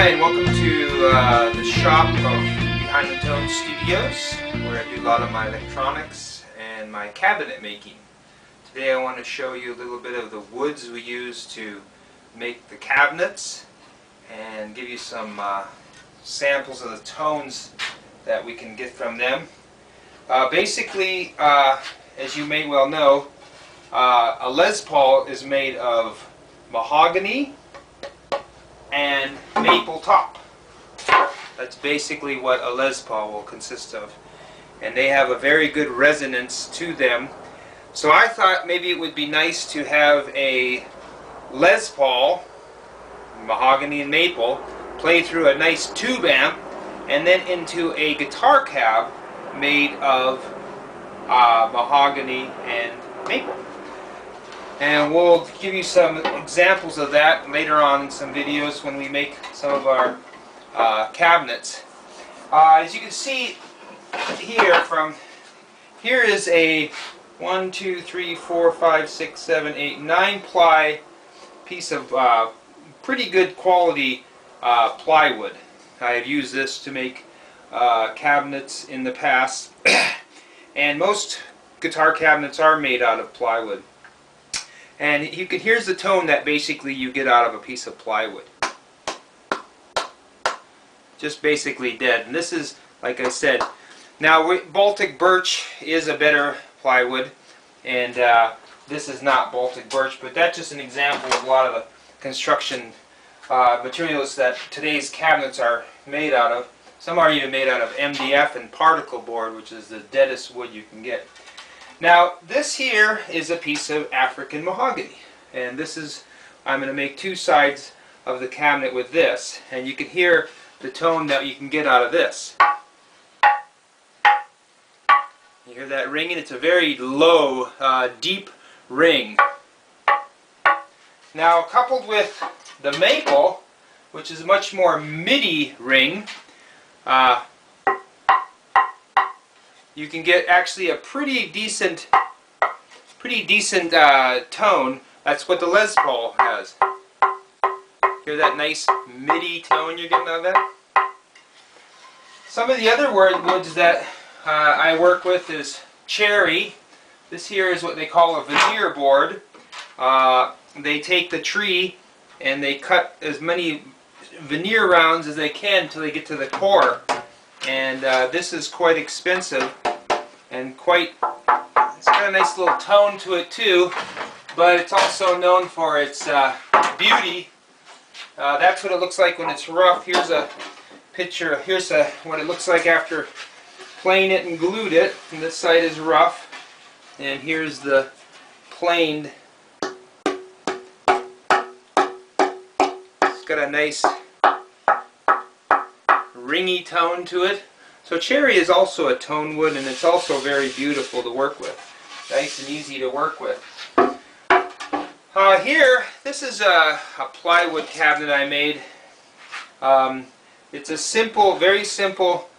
Hi, and welcome to the shop of Behind the Tone Studios, where I do a lot of my electronics and my cabinet making. Today I want to show you a little bit of the woods we use to make the cabinets and give you some samples of the tones that we can get from them. Basically, as you may well know, a Les Paul is made of mahogany and maple top. That's basically what a Les Paul will consist of. And they have a very good resonance to them. So I thought maybe it would be nice to have a Les Paul, mahogany and maple, play through a nice tube amp and then into a guitar cab made of mahogany and maple. And we'll give you some examples of that later on in some videos when we make some of our cabinets. As you can see here, here is a 1, 2, 3, 4, 5, 6, 7, 8, 9 ply piece of pretty good quality plywood. I have used this to make cabinets in the past, and most guitar cabinets are made out of plywood. And here's the tone that basically you get out of a piece of plywood. Just basically dead. And this is, like I said, now Baltic birch is a better plywood, and this is not Baltic birch, but that's just an example of a lot of the construction materials that today's cabinets are made out of. Some are even made out of MDF and particle board, which is the deadest wood you can get. Now, this here is a piece of African mahogany, and this is, I'm going to make two sides of the cabinet with this, and you can hear the tone that you can get out of this. You hear that ringing? It's a very low, deep ring. Now, coupled with the maple, which is a much more MIDI ring, you can get actually a pretty decent tone. That's what the Les Paul has. Hear that nice MIDI tone you're getting out of that? Some of the other woods that I work with is cherry. This here is what they call a veneer board. They take the tree and they cut as many veneer rounds as they can until they get to the core. And this is quite expensive and it's got a nice little tone to it too, but it's also known for its beauty. That's what it looks like when it's rough. Here's a picture. Here's what it looks like after planed it and glued it. And this side is rough, and here's the planed. It's got a nice ringy tone to it. So cherry is also a tone wood, and it's also very beautiful to work with. Nice and easy to work with. Here, this is a plywood cabinet I made. It's a simple, very simple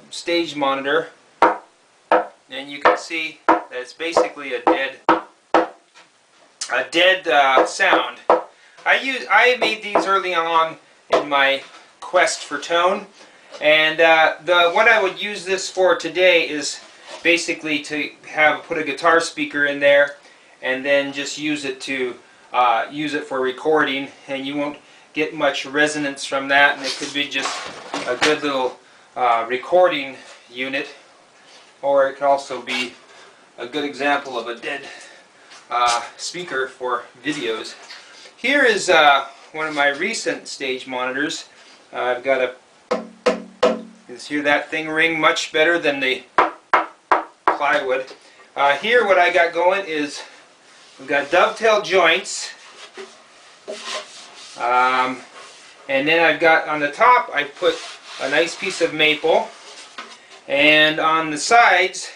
stage monitor, and you can see that it's basically a dead sound. I made these early on in my quest for tone, and what I would use this for today is basically to put a guitar speaker in there and then just use it for recording, and you won't get much resonance from that, and it could be just a good little recording unit, or it could also be a good example of a dead speaker for videos. Here is one of my recent stage monitors. I've got you hear that thing ring much better than the plywood. Here what I got going is we've got dovetail joints, and then I've got on the top I put a nice piece of maple, and on the sides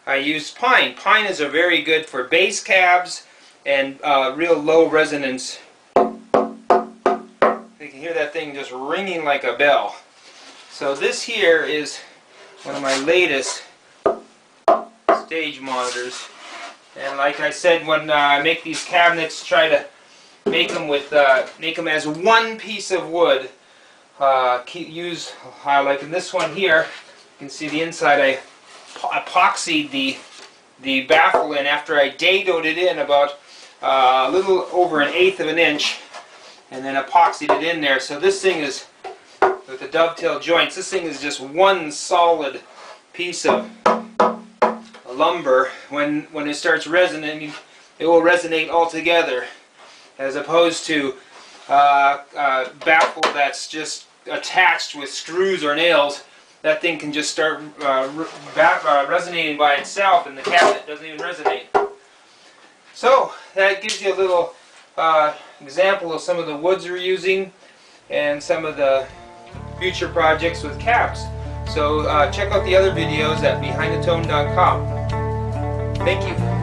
I used pine. Pine is very good for bass cabs and real low resonance. You can hear that thing just ringing like a bell. So this here is one of my latest stage monitors, and like I said, when I make these cabinets, try to make them as one piece of wood like in this one here, you can see the inside. I epoxied the baffle in after I dadoed it in about a little over 1/8 of an inch, and then epoxied it in there. So this thing is, with the dovetail joints, this thing is just one solid piece of lumber. When it starts resonating, it will resonate all together, as opposed to a baffle that's just attached with screws or nails. That thing can just start resonating by itself, and the cabinet doesn't even resonate. So that gives you a little example of some of the woods we're using and some of the future projects with cabs. So check out the other videos at behindthetone.com. Thank you.